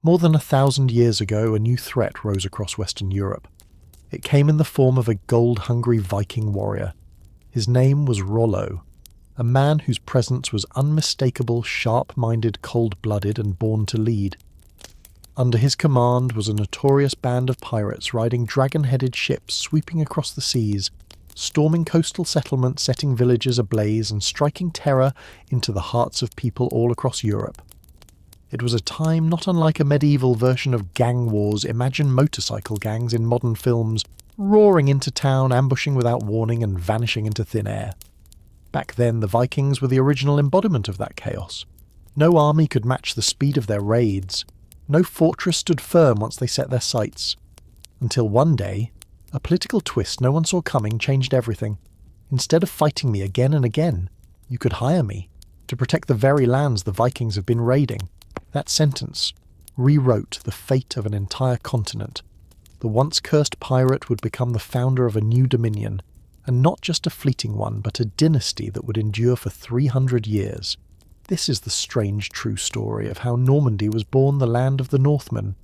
More than 1,000 years ago, a new threat rose across Western Europe. It came in the form of a gold-hungry Viking warrior. His name was Rollo, a man whose presence was unmistakable, sharp-minded, cold-blooded, and born to lead. Under his command was a notorious band of pirates riding dragon-headed ships sweeping across the seas, storming coastal settlements, setting villages ablaze, and striking terror into the hearts of people all across Europe. It was a time not unlike a medieval version of gang wars. Imagine motorcycle gangs in modern films, roaring into town, ambushing without warning, and vanishing into thin air. Back then, the Vikings were the original embodiment of that chaos. No army could match the speed of their raids. No fortress stood firm once they set their sights. Until one day, a political twist no one saw coming changed everything. Instead of fighting me again and again, you could hire me to protect the very lands the Vikings have been raiding. That sentence rewrote the fate of an entire continent. The once cursed pirate would become the founder of a new dominion, and not just a fleeting one, but a dynasty that would endure for 300 years. This is the strange true story of how Normandy was born the land of the Northmen.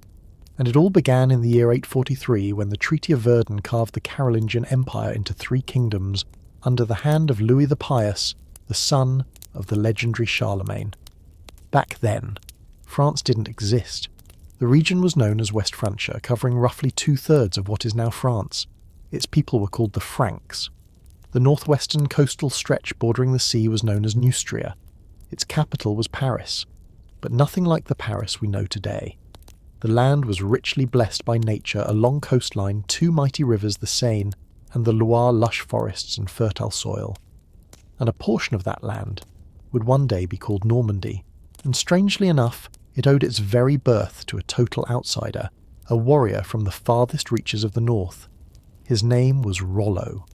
And it all began in the year 843 when the Treaty of Verdun carved the Carolingian Empire into 3 kingdoms under the hand of Louis the Pious, the son of the legendary Charlemagne. Back then, France didn't exist. The region was known as West Francia, covering roughly 2/3 of what is now France. Its people were called the Franks. The northwestern coastal stretch bordering the sea was known as Neustria. Its capital was Paris, but nothing like the Paris we know today. The land was richly blessed by nature, a long coastline, 2 mighty rivers, the Seine and the Loire, lush forests and fertile soil. And a portion of that land would one day be called Normandy. And strangely enough, it owed its very birth to a total outsider, a warrior from the farthest reaches of the north. His name was Rollo,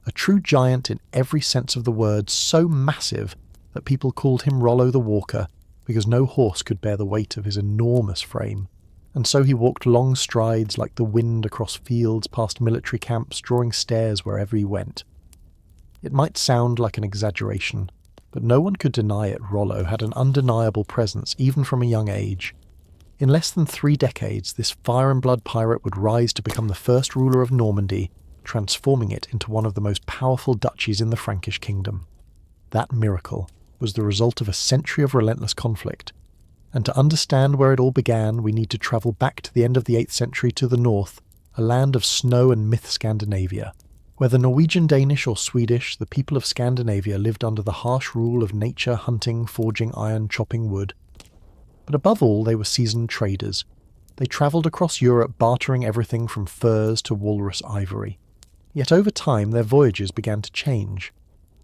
a true giant in every sense of the word, so massive that people called him Rollo the Walker because no horse could bear the weight of his enormous frame. And so he walked long strides like the wind across fields, past military camps, drawing stares wherever he went. It might sound like an exaggeration, but no one could deny it. Rollo had an undeniable presence even from a young age. In less than 3 decades, this fire and blood pirate would rise to become the first ruler of Normandy, transforming it into one of the most powerful duchies in the Frankish kingdom. That miracle was the result of a century of relentless conflict. And to understand where it all began, we need to travel back to the end of the 8th century to the north, a land of snow and myth, Scandinavia. Whether Norwegian, Danish or Swedish, the people of Scandinavia lived under the harsh rule of nature, hunting, forging iron, chopping wood. But above all, they were seasoned traders. They travelled across Europe bartering everything from furs to walrus ivory. Yet over time their voyages began to change.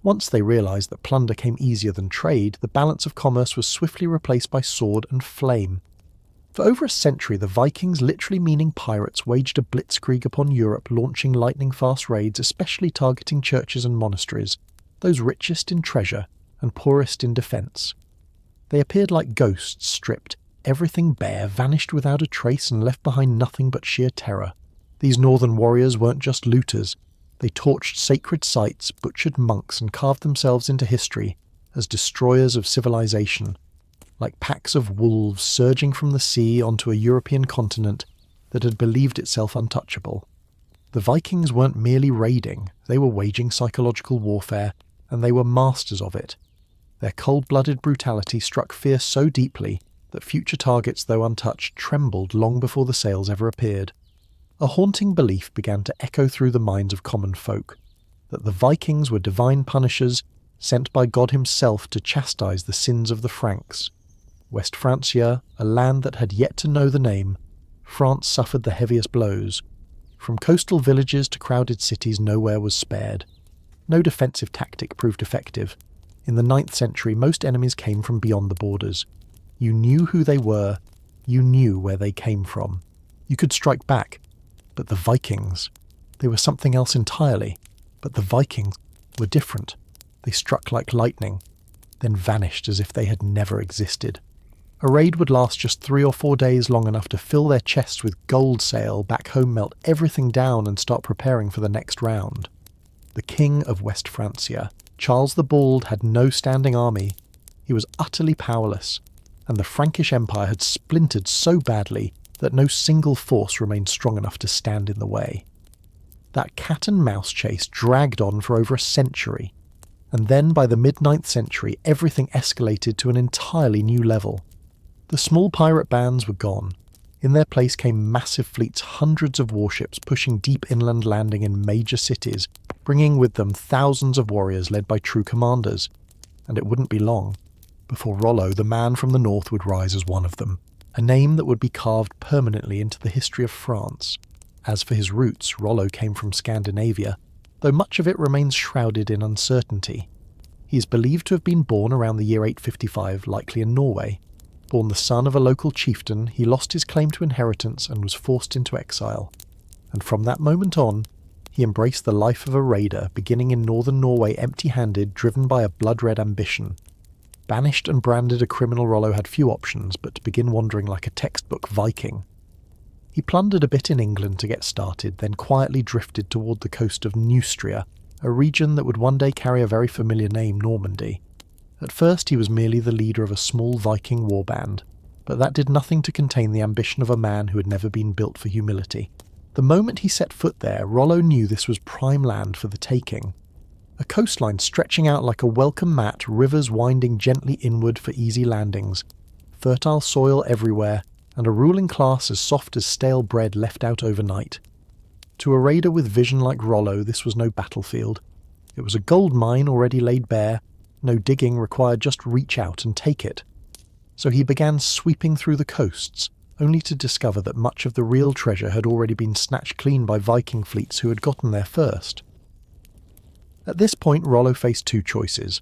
Once they realised that plunder came easier than trade, the balance of commerce was swiftly replaced by sword and flame. For over a century, the Vikings, literally meaning pirates, waged a blitzkrieg upon Europe, launching lightning-fast raids, especially targeting churches and monasteries, those richest in treasure and poorest in defence. They appeared like ghosts, stripped everything bare, vanished without a trace and left behind nothing but sheer terror. These northern warriors weren't just looters. They torched sacred sites, butchered monks, and carved themselves into history as destroyers of civilization, like packs of wolves surging from the sea onto a European continent that had believed itself untouchable. The Vikings weren't merely raiding, they were waging psychological warfare, and they were masters of it. Their cold-blooded brutality struck fear so deeply that future targets, though untouched, trembled long before the sails ever appeared. A haunting belief began to echo through the minds of common folk, that the Vikings were divine punishers sent by God himself to chastise the sins of the Franks. West Francia, a land that had yet to know the name, France suffered the heaviest blows. From coastal villages to crowded cities, nowhere was spared. No defensive tactic proved effective. In the 9th century, most enemies came from beyond the borders. You knew who they were, you knew where they came from. You could strike back. But the Vikings, they were something else entirely. But the Vikings were different. They struck like lightning, then vanished as if they had never existed. A raid would last just 3 or 4 days, long enough to fill their chests with gold, sail back home, melt everything down and start preparing for the next round. The king of West Francia, Charles the Bald, had no standing army. He was utterly powerless. and the Frankish Empire had splintered so badly that no single force remained strong enough to stand in the way. That cat-and-mouse chase dragged on for over a century, and then by the mid-9th century everything escalated to an entirely new level. The small pirate bands were gone. In their place came massive fleets, hundreds of warships pushing deep inland, landing in major cities, bringing with them thousands of warriors led by true commanders. And it wouldn't be long before Rollo, the man from the north, would rise as one of them, a name that would be carved permanently into the history of France. As for his roots, Rollo came from Scandinavia, though much of it remains shrouded in uncertainty. He is believed to have been born around the year 855, likely in Norway. Born the son of a local chieftain, he lost his claim to inheritance and was forced into exile. And from that moment on, he embraced the life of a raider, beginning in northern Norway empty-handed, driven by a blood-red ambition. Banished and branded a criminal, Rollo had few options but to begin wandering like a textbook Viking. He plundered a bit in England to get started, then quietly drifted toward the coast of Neustria, a region that would one day carry a very familiar name, Normandy. At first he was merely the leader of a small Viking warband, but that did nothing to contain the ambition of a man who had never been built for humility. The moment he set foot there, Rollo knew this was prime land for the taking. A coastline stretching out like a welcome mat, rivers winding gently inward for easy landings, fertile soil everywhere, and a ruling class as soft as stale bread left out overnight. To a raider with vision like Rollo, this was no battlefield. It was a gold mine already laid bare. No digging required, just reach out and take it. So he began sweeping through the coasts, only to discover that much of the real treasure had already been snatched clean by Viking fleets who had gotten there first. At this point, Rollo faced two choices.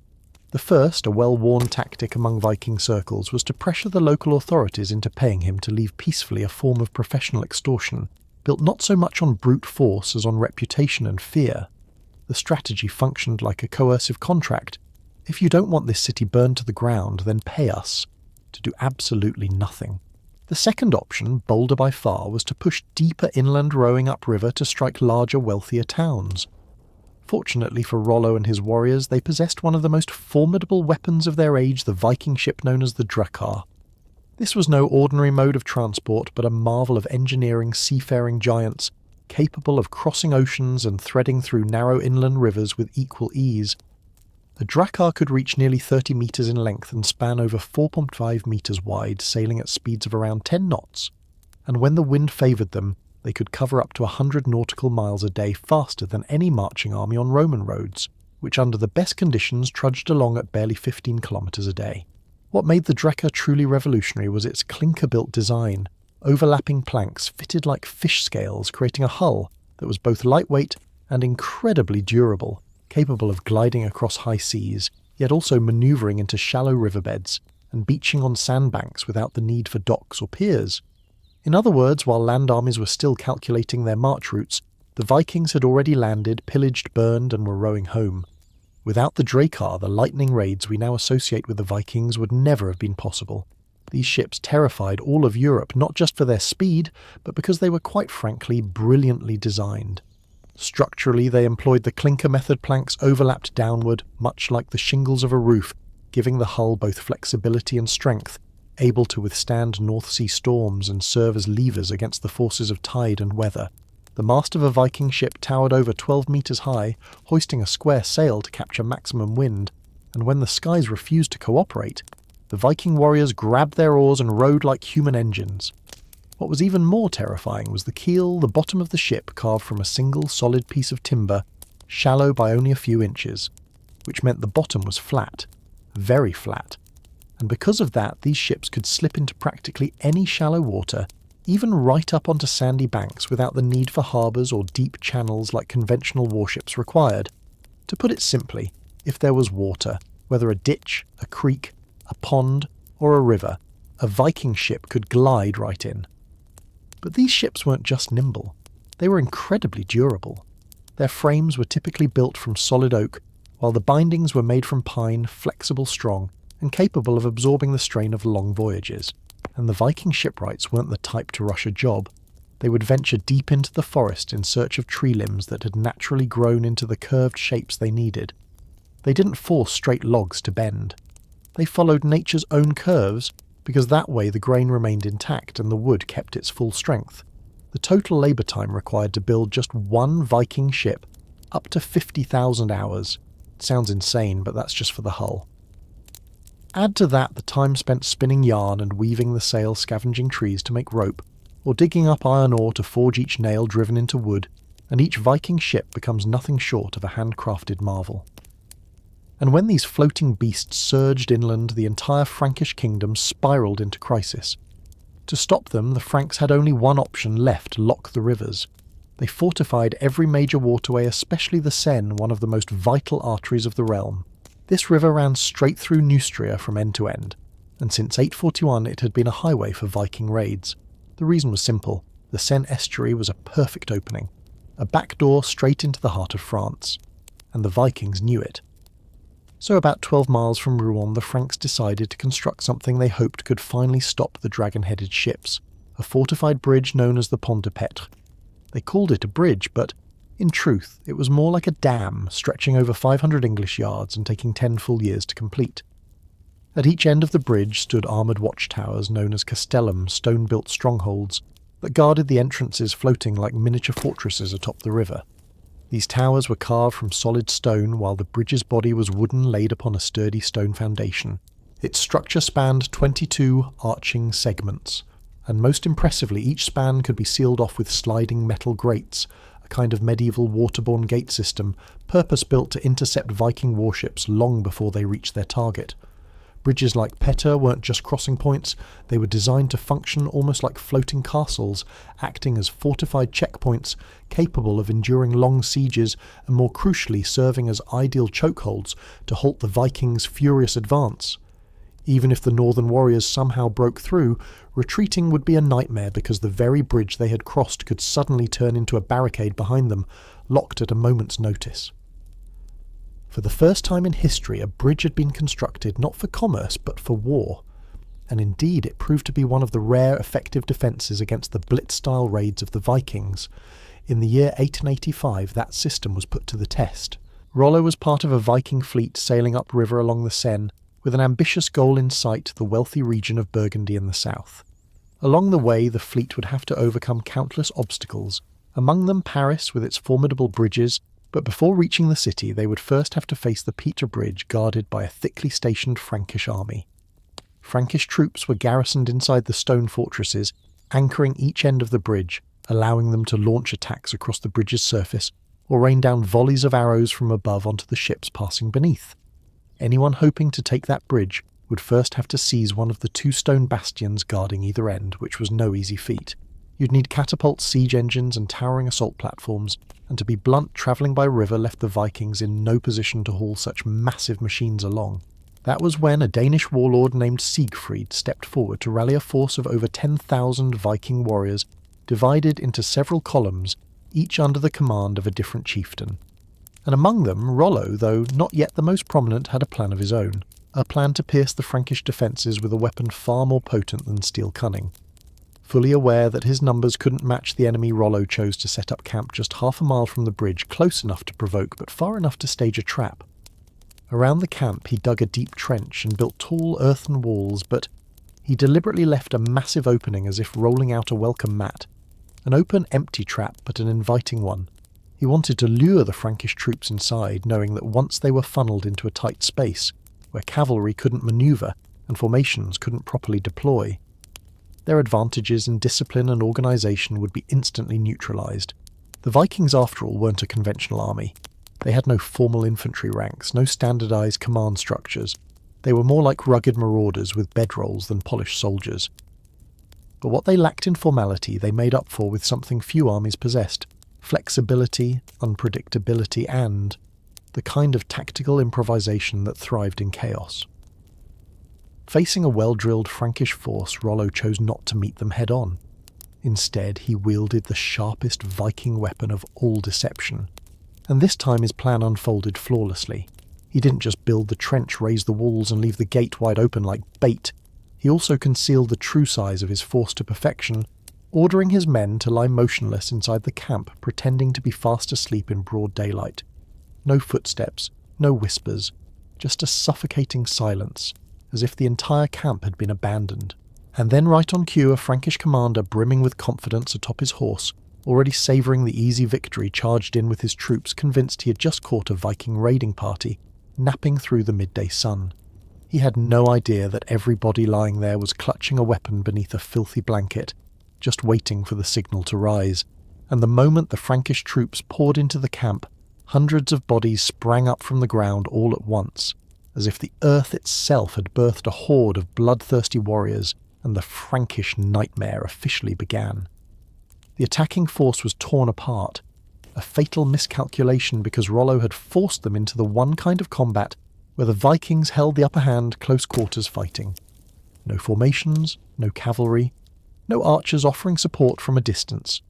The first, a well-worn tactic among Viking circles, was to pressure the local authorities into paying him to leave peacefully, a form of professional extortion, built not so much on brute force as on reputation and fear. The strategy functioned like a coercive contract. If you don't want this city burned to the ground, then pay us to do absolutely nothing. The second option, bolder by far, was to push deeper inland, rowing upriver to strike larger, wealthier towns. Fortunately for Rollo and his warriors, they possessed one of the most formidable weapons of their age, the Viking ship known as the Drakkar. This was no ordinary mode of transport, but a marvel of engineering, seafaring giants, capable of crossing oceans and threading through narrow inland rivers with equal ease. The Drakkar could reach nearly 30 metres in length and span over 4.5 metres wide, sailing at speeds of around 10 knots. And when the wind favoured them, they could cover up to 100 nautical miles a day, faster than any marching army on Roman roads, which under the best conditions trudged along at barely 15 kilometres a day. What made the Drakkar truly revolutionary was its clinker-built design, overlapping planks fitted like fish scales, creating a hull that was both lightweight and incredibly durable, capable of gliding across high seas, yet also manoeuvring into shallow riverbeds and beaching on sandbanks without the need for docks or piers. In other words, while land armies were still calculating their march routes, the Vikings had already landed, pillaged, burned, and were rowing home. Without the Drakkar, the lightning raids we now associate with the Vikings would never have been possible. These ships terrified all of Europe, not just for their speed, but because they were quite frankly brilliantly designed. Structurally, they employed the clinker method planks overlapped downward, much like the shingles of a roof, giving the hull both flexibility and strength, able to withstand North Sea storms and serve as levers against the forces of tide and weather. The mast of a Viking ship towered over 12 metres high, hoisting a square sail to capture maximum wind, and when the skies refused to cooperate, the Viking warriors grabbed their oars and rowed like human engines. What was even more terrifying was the keel, the bottom of the ship, carved from a single solid piece of timber, shallow by only a few inches, which meant the bottom was flat, very flat. And because of that, these ships could slip into practically any shallow water, even right up onto sandy banks without the need for harbours or deep channels like conventional warships required. To put it simply, if there was water, whether a ditch, a creek, a pond, or a river, a Viking ship could glide right in. But these ships weren't just nimble, they were incredibly durable. Their frames were typically built from solid oak, while the bindings were made from pine, flexible, strong, and capable of absorbing the strain of long voyages. And the Viking shipwrights weren't the type to rush a job. They would venture deep into the forest in search of tree limbs that had naturally grown into the curved shapes they needed. They didn't force straight logs to bend. They followed nature's own curves, because that way the grain remained intact and the wood kept its full strength. The total labour time required to build just one Viking ship, up to 50,000 hours. It sounds insane, but that's just for the hull. Add to that the time spent spinning yarn and weaving the sail, scavenging trees to make rope, or digging up iron ore to forge each nail driven into wood, and each Viking ship becomes nothing short of a handcrafted marvel. And when these floating beasts surged inland, the entire Frankish kingdom spiralled into crisis. To stop them, the Franks had only one option left: lock the rivers. They fortified every major waterway, especially the Seine, one of the most vital arteries of the realm. This river ran straight through Neustria from end to end, and since 841 it had been a highway for Viking raids. The reason was simple: the Seine estuary was a perfect opening, a backdoor straight into the heart of France, and the Vikings knew it. So about 12 miles from Rouen, the Franks decided to construct something they hoped could finally stop the dragon-headed ships, a fortified bridge known as the Pont de Petre. They called it a bridge, but in truth it was more like a dam stretching over 500 English yards and taking 10 full years to complete. At each end of the bridge stood armoured watchtowers known as castellum, stone-built strongholds, that guarded the entrances floating like miniature fortresses atop the river. These towers were carved from solid stone, while the bridge's body was wooden laid upon a sturdy stone foundation. Its structure spanned 22 arching segments, and most impressively each span could be sealed off with sliding metal grates, a kind of medieval waterborne gate system purpose-built to intercept Viking warships long before they reached their target. Bridges like Petter weren't just crossing points, they were designed to function almost like floating castles, acting as fortified checkpoints, capable of enduring long sieges and more crucially serving as ideal chokeholds to halt the Vikings' furious advance. Even if the northern warriors somehow broke through, retreating would be a nightmare because the very bridge they had crossed could suddenly turn into a barricade behind them, locked at a moment's notice. For the first time in history, a bridge had been constructed not for commerce but for war, and indeed it proved to be one of the rare effective defences against the blitz-style raids of the Vikings. In the year 885 that system was put to the test. Rollo was part of a Viking fleet sailing upriver along the Seine, with an ambitious goal in sight: the wealthy region of Burgundy in the south. Along the way the fleet would have to overcome countless obstacles, among them Paris with its formidable bridges, but before reaching the city they would first have to face the Peter Bridge, guarded by a thickly stationed Frankish army. Frankish troops were garrisoned inside the stone fortresses, anchoring each end of the bridge, allowing them to launch attacks across the bridge's surface or rain down volleys of arrows from above onto the ships passing beneath. Anyone hoping to take that bridge would first have to seize one of the 2 stone bastions guarding either end, which was no easy feat. You'd need catapults, siege engines and towering assault platforms, and to be blunt, travelling by river left the Vikings in no position to haul such massive machines along. That was when a Danish warlord named Siegfried stepped forward to rally a force of over 10,000 Viking warriors, divided into several columns, each under the command of a different chieftain. And among them, Rollo, though not yet the most prominent, had a plan of his own, a plan to pierce the Frankish defences with a weapon far more potent than steel cunning. Fully aware that his numbers couldn't match the enemy, Rollo chose to set up camp just half a mile from the bridge, close enough to provoke but far enough to stage a trap. Around the camp he dug a deep trench and built tall earthen walls, but he deliberately left a massive opening as if rolling out a welcome mat. An open, empty trap, but an inviting one. He wanted to lure the Frankish troops inside, knowing that once they were funneled into a tight space, where cavalry couldn't manoeuvre and formations couldn't properly deploy, their advantages in discipline and organisation would be instantly neutralised. The Vikings, after all, weren't a conventional army. They had no formal infantry ranks, no standardised command structures. They were more like rugged marauders with bedrolls than polished soldiers. But what they lacked in formality they made up for with something few armies possessed: flexibility, unpredictability, and the kind of tactical improvisation that thrived in chaos. Facing a well-drilled Frankish force, Rollo chose not to meet them head-on. Instead, he wielded the sharpest Viking weapon of all deception. And this time his plan unfolded flawlessly. He didn't just build the trench, raise the walls, and leave the gate wide open like bait. He also concealed the true size of his force to perfection, ordering his men to lie motionless inside the camp, pretending to be fast asleep in broad daylight. No footsteps, no whispers, just a suffocating silence, as if the entire camp had been abandoned. And then right on cue, a Frankish commander brimming with confidence atop his horse, already savouring the easy victory, charged in with his troops, convinced he had just caught a Viking raiding party, napping through the midday sun. He had no idea that every body lying there was clutching a weapon beneath a filthy blanket, just waiting for the signal to rise. And the moment the Frankish troops poured into the camp, hundreds of bodies sprang up from the ground all at once, as if the earth itself had birthed a horde of bloodthirsty warriors, and the Frankish nightmare officially began. The attacking force was torn apart, a fatal miscalculation because Rollo had forced them into the one kind of combat where the Vikings held the upper hand, close quarters fighting. No formations, no cavalry, no archers offering support from a distance,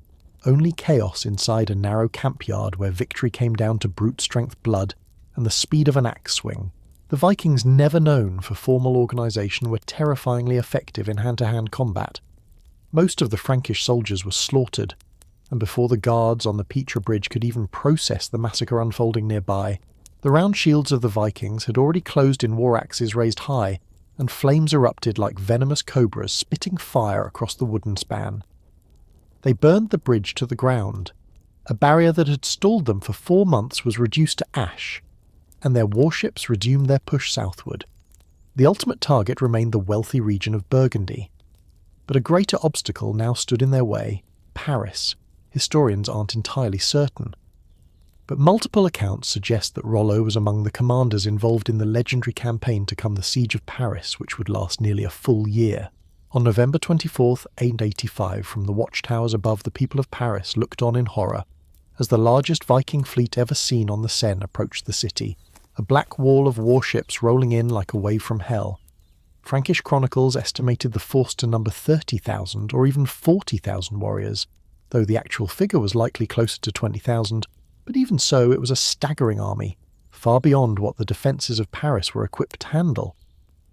only chaos inside a narrow camp yard where victory came down to brute strength blood and the speed of an axe swing. The Vikings, never known for formal organisation, were terrifyingly effective in hand-to-hand combat. Most of the Frankish soldiers were slaughtered, and before the guards on the Petra Bridge could even process the massacre unfolding nearby, the round shields of the Vikings had already closed in war axes raised high, and flames erupted like venomous cobras spitting fire across the wooden span. They burned the bridge to the ground. A barrier that had stalled them for 4 months was reduced to ash, and their warships resumed their push southward. The ultimate target remained the wealthy region of Burgundy. But a greater obstacle now stood in their way: Paris. Historians aren't entirely certain. But multiple accounts suggest that Rollo was among the commanders involved in the legendary campaign to come, the Siege of Paris, which would last nearly a full year. On November 24th, 885, from the watchtowers above, the people of Paris looked on in horror as the largest Viking fleet ever seen on the Seine approached the city, a black wall of warships rolling in like a wave from hell. Frankish chronicles estimated the force to number 30,000 or even 40,000 warriors, though the actual figure was likely closer to 20,000, but even so it was a staggering army, far beyond what the defences of Paris were equipped to handle.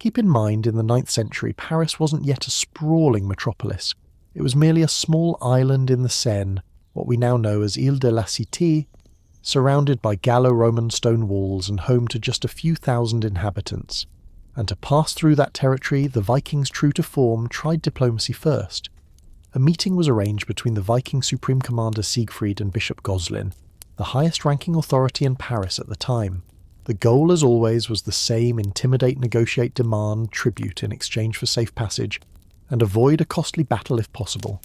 Keep in mind, in the 9th century, Paris wasn't yet a sprawling metropolis. It was merely a small island in the Seine, what we now know as Ile de la Cité, surrounded by Gallo-Roman stone walls and home to just a few thousand inhabitants. And to pass through that territory, the Vikings, true to form, tried diplomacy first. A meeting was arranged between the Viking Supreme Commander Siegfried and Bishop Goslin, the highest-ranking authority in Paris at the time. The goal, as always, was the same: intimidate, negotiate, demand tribute in exchange for safe passage, and avoid a costly battle if possible.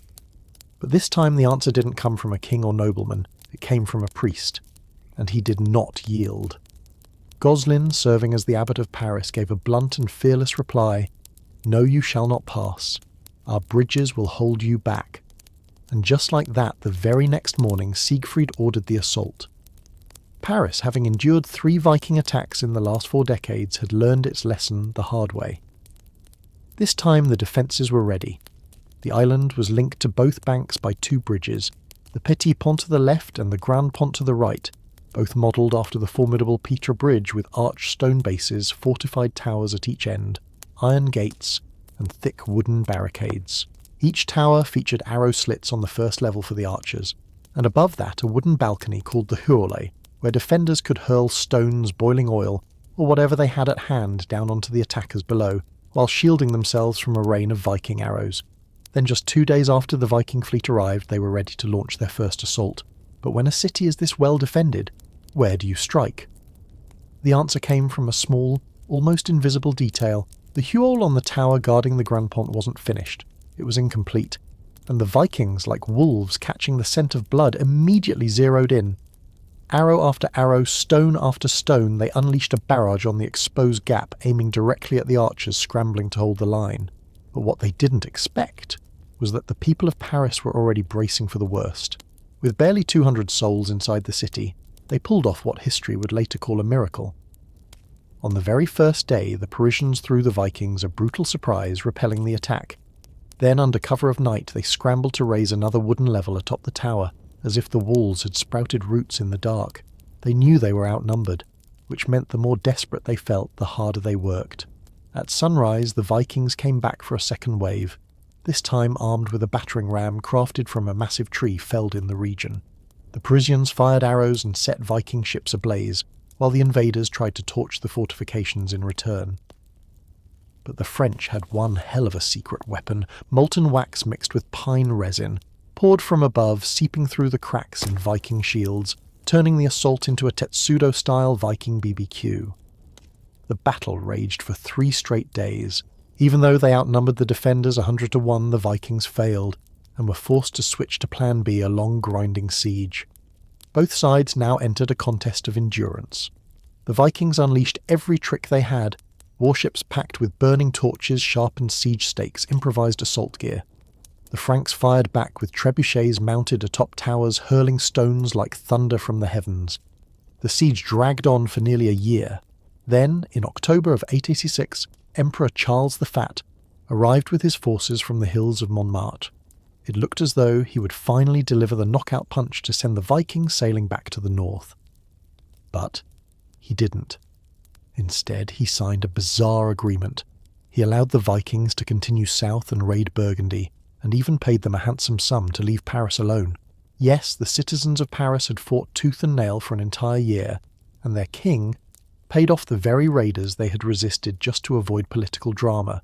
But this time the answer didn't come from a king or nobleman, it came from a priest, and he did not yield. Goslin, serving as the abbot of Paris, gave a blunt and fearless reply: "No, you shall not pass. Our bridges will hold you back." And just like that, the very next morning, Siegfried ordered the assault. Paris, having endured 3 Viking attacks in the last 4 decades, had learned its lesson the hard way. This time the defences were ready. The island was linked to both banks by 2 bridges, the Petit Pont to the left and the Grand Pont to the right, both modelled after the formidable Petra Bridge, with arched stone bases, fortified towers at each end, iron gates, and thick wooden barricades. Each tower featured arrow slits on the first level for the archers, and above that a wooden balcony called the hurle, where defenders could hurl stones, boiling oil, or whatever they had at hand down onto the attackers below, while shielding themselves from a rain of Viking arrows. Then just 2 days after the Viking fleet arrived, they were ready to launch their first assault. But when a city is this well defended, where do you strike? The answer came from a small, almost invisible detail. The hurle on the tower guarding the Grand Pont wasn't finished. It was incomplete, and the Vikings, like wolves catching the scent of blood, immediately zeroed in. Arrow after arrow, stone after stone, they unleashed a barrage on the exposed gap, aiming directly at the archers scrambling to hold the line. But what they didn't expect was that the people of Paris were already bracing for the worst. With barely 200 souls inside the city, they pulled off what history would later call a miracle. On the very first day, the Parisians threw the Vikings a brutal surprise, repelling the attack. Then, under cover of night, they scrambled to raise another wooden level atop the tower, as if the walls had sprouted roots in the dark. They knew they were outnumbered, which meant the more desperate they felt, the harder they worked. At sunrise, the Vikings came back for a second wave, this time armed with a battering ram crafted from a massive tree felled in the region. The Parisians fired arrows and set Viking ships ablaze, while the invaders tried to torch the fortifications in return. But the French had one hell of a secret weapon, molten wax mixed with pine resin, poured from above, seeping through the cracks in Viking shields, turning the assault into a Tetsudo-style Viking BBQ. The battle raged for 3 straight days. Even though they outnumbered the defenders 100-1, the Vikings failed, and were forced to switch to Plan B, a long grinding siege. Both sides now entered a contest of endurance. The Vikings unleashed every trick they had, warships packed with burning torches, sharpened siege stakes, improvised assault gear. The Franks fired back with trebuchets mounted atop towers, hurling stones like thunder from the heavens. The siege dragged on for nearly a year. Then, in October of 886, Emperor Charles the Fat arrived with his forces from the hills of Montmartre. It looked as though he would finally deliver the knockout punch to send the Vikings sailing back to the north. But he didn't. Instead, he signed a bizarre agreement. He allowed the Vikings to continue south and raid Burgundy, and even paid them a handsome sum to leave Paris alone. Yes, the citizens of Paris had fought tooth and nail for an entire year, and their king paid off the very raiders they had resisted just to avoid political drama.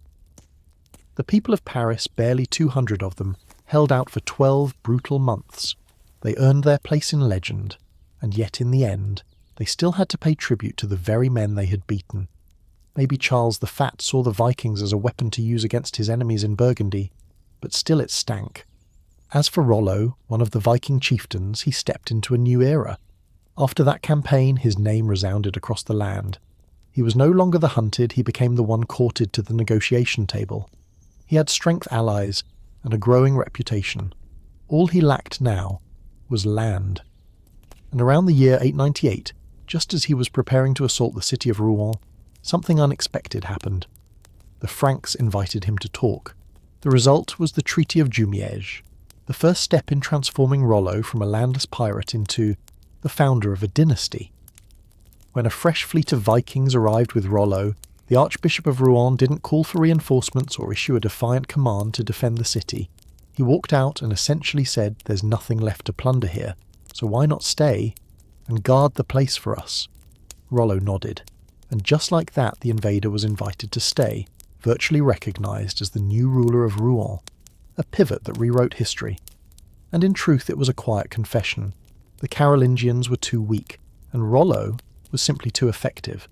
The people of Paris, barely 200 of them, held out for 12 brutal months. They earned their place in legend, and yet in the end, they still had to pay tribute to the very men they had beaten. Maybe Charles the Fat saw the Vikings as a weapon to use against his enemies in Burgundy, but still it stank. As for Rollo, one of the Viking chieftains, he stepped into a new era. After that campaign, his name resounded across the land. He was no longer the hunted, he became the one courted to the negotiation table. He had strength allies and a growing reputation. All he lacked now was land. And around the year 898, just as he was preparing to assault the city of Rouen, something unexpected happened. The Franks invited him to talk. The result was the Treaty of Jumièges, the first step in transforming Rollo from a landless pirate into the founder of a dynasty. When a fresh fleet of Vikings arrived with Rollo, the Archbishop of Rouen didn't call for reinforcements or issue a defiant command to defend the city. He walked out and essentially said, "There's nothing left to plunder here, so why not stay and guard the place for us?" Rollo nodded, and just like that the invader was invited to stay, virtually recognised as the new ruler of Rouen, a pivot that rewrote history. And in truth it was a quiet confession. The Carolingians were too weak, and Rollo was simply too effective.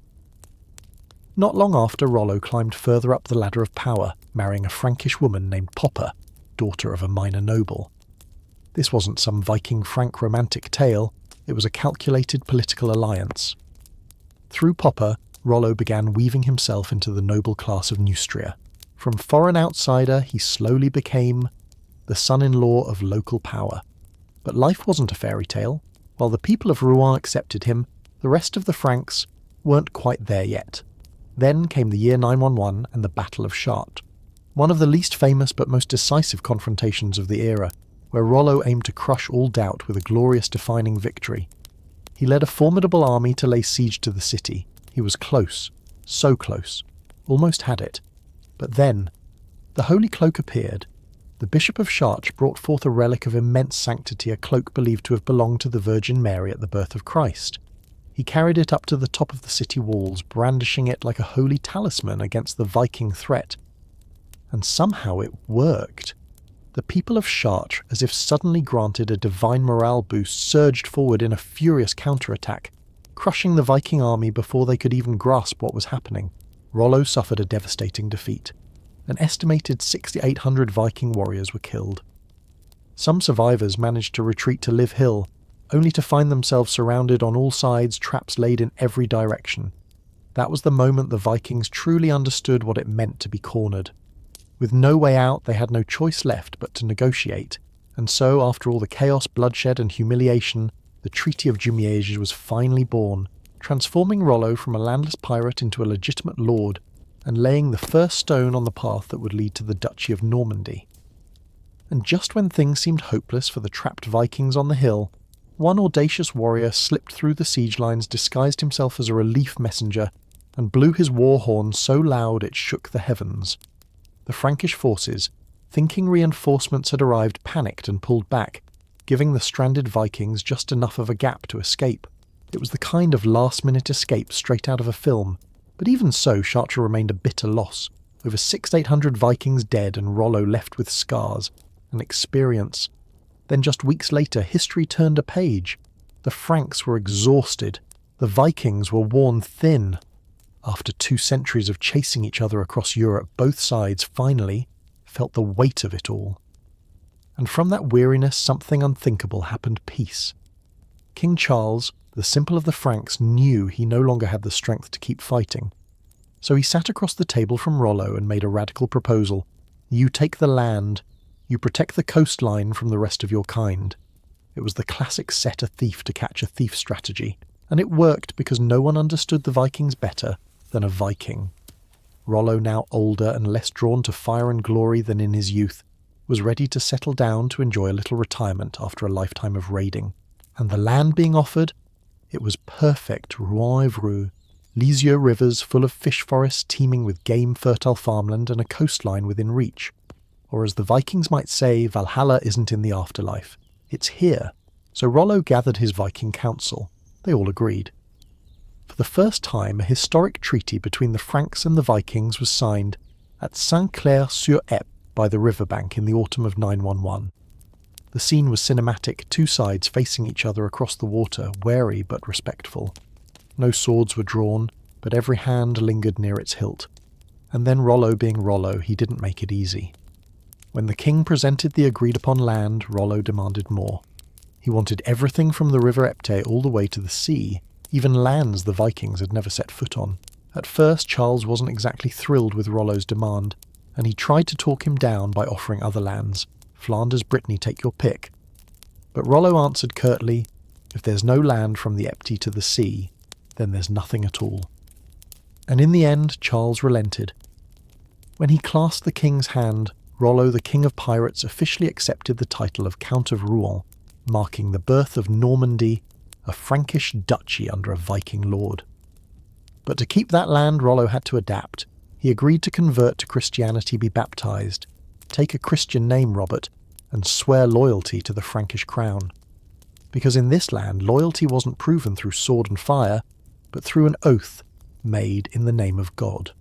Not long after, Rollo climbed further up the ladder of power, marrying a Frankish woman named Poppa, daughter of a minor noble. This wasn't some Viking-Frank romantic tale, it was a calculated political alliance. Through Poppa, Rollo began weaving himself into the noble class of Neustria. From foreign outsider, he slowly became the son-in-law of local power. But life wasn't a fairy tale. While the people of Rouen accepted him, the rest of the Franks weren't quite there yet. Then came the year 911 and the Battle of Chartres, one of the least famous but most decisive confrontations of the era, where Rollo aimed to crush all doubt with a glorious defining victory. He led a formidable army to lay siege to the city. He was close, so close, almost had it. But then, the Holy Cloak appeared. The Bishop of Chartres brought forth a relic of immense sanctity, a cloak believed to have belonged to the Virgin Mary at the birth of Christ. He carried it up to the top of the city walls, brandishing it like a holy talisman against the Viking threat. And somehow it worked. The people of Chartres, as if suddenly granted a divine morale boost, surged forward in a furious counterattack, crushing the Viking army before they could even grasp what was happening. Rollo suffered a devastating defeat. An estimated 6,800 Viking warriors were killed. Some survivors managed to retreat to Liv Hill, only to find themselves surrounded on all sides, traps laid in every direction. That was the moment the Vikings truly understood what it meant to be cornered. With no way out, they had no choice left but to negotiate, and so, after all the chaos, bloodshed and humiliation, the Treaty of Jumièges was finally born, transforming Rollo from a landless pirate into a legitimate lord, and laying the first stone on the path that would lead to the Duchy of Normandy. And just when things seemed hopeless for the trapped Vikings on the hill, one audacious warrior slipped through the siege lines, disguised himself as a relief messenger, and blew his war horn so loud it shook the heavens. The Frankish forces, thinking reinforcements had arrived, panicked and pulled back, giving the stranded Vikings just enough of a gap to escape. It was the kind of last-minute escape straight out of a film, but even so, Chartres remained a bitter loss. over 600-800 Vikings dead and Rollo left with scars and experience. Then just weeks later, history turned a page. The Franks were exhausted. The Vikings were worn thin. After 2 centuries of chasing each other across Europe, both sides finally felt the weight of it all. And from that weariness, something unthinkable happened: peace. King Charles, the Simple of the Franks, knew he no longer had the strength to keep fighting. So he sat across the table from Rollo and made a radical proposal. You take the land. You protect the coastline from the rest of your kind. It was the classic set a thief to catch a thief strategy, and it worked because no one understood the Vikings better than a Viking. Rollo, now older and less drawn to fire and glory than in his youth, was ready to settle down to enjoy a little retirement after a lifetime of raiding. And the land being offered, it was perfect rewrote. Lisieux rivers full of fish forests teeming with game, fertile farmland, and a coastline within reach. Or as the Vikings might say, Valhalla isn't in the afterlife. It's here. So Rollo gathered his Viking council. They all agreed. For the first time, a historic treaty between the Franks and the Vikings was signed at Saint-Clair-sur-Epte by the riverbank in the autumn of 911. The scene was cinematic, 2 sides facing each other across the water, wary but respectful. No swords were drawn, but every hand lingered near its hilt. And then Rollo being Rollo, he didn't make it easy. When the king presented the agreed-upon land, Rollo demanded more. He wanted everything from the River Epte all the way to the sea, even lands the Vikings had never set foot on. At first, Charles wasn't exactly thrilled with Rollo's demand, and he tried to talk him down by offering other lands. Flanders, Brittany, take your pick. But Rollo answered curtly, if there's no land from the Epte to the sea, then there's nothing at all. And in the end, Charles relented. When he clasped the king's hand, Rollo, the king of pirates, officially accepted the title of Count of Rouen, marking the birth of Normandy, a Frankish duchy under a Viking lord. But to keep that land, Rollo had to adapt. He agreed to convert to Christianity, be baptized, take a Christian name, Robert, and swear loyalty to the Frankish crown. Because in this land, loyalty wasn't proven through sword and fire, but through an oath made in the name of God.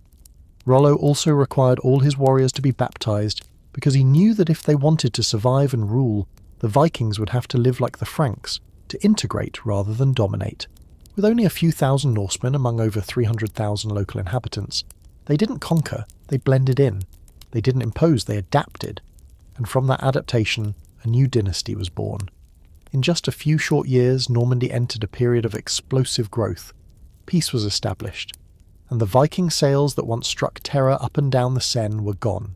Rollo also required all his warriors to be baptized because he knew that if they wanted to survive and rule, the Vikings would have to live like the Franks, to integrate rather than dominate. With only a few thousand Norsemen among over 300,000 local inhabitants, they didn't conquer, they blended in. They didn't impose, they adapted. And from that adaptation, a new dynasty was born. In just a few short years, Normandy entered a period of explosive growth. Peace was established, and the Viking sails that once struck terror up and down the Seine were gone,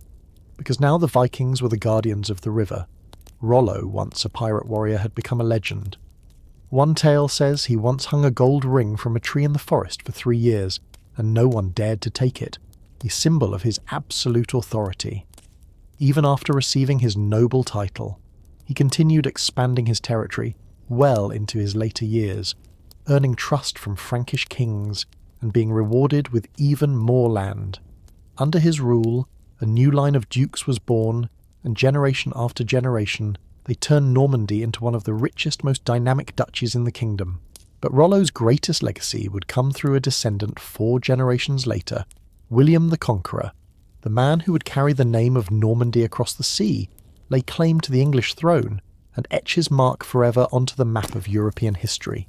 because now the Vikings were the guardians of the river. Rollo, once a pirate warrior, had become a legend. One tale says he once hung a gold ring from a tree in the forest for 3 years, and no one dared to take it, a symbol of his absolute authority. Even after receiving his noble title, he continued expanding his territory well into his later years, earning trust from Frankish kings and being rewarded with even more land. Under his rule, a new line of dukes was born, and generation after generation, they turned Normandy into one of the richest, most dynamic duchies in the kingdom. But Rollo's greatest legacy would come through a descendant 4 generations later, William the Conqueror, the man who would carry the name of Normandy across the sea, lay claim to the English throne, and etch his mark forever onto the map of European history.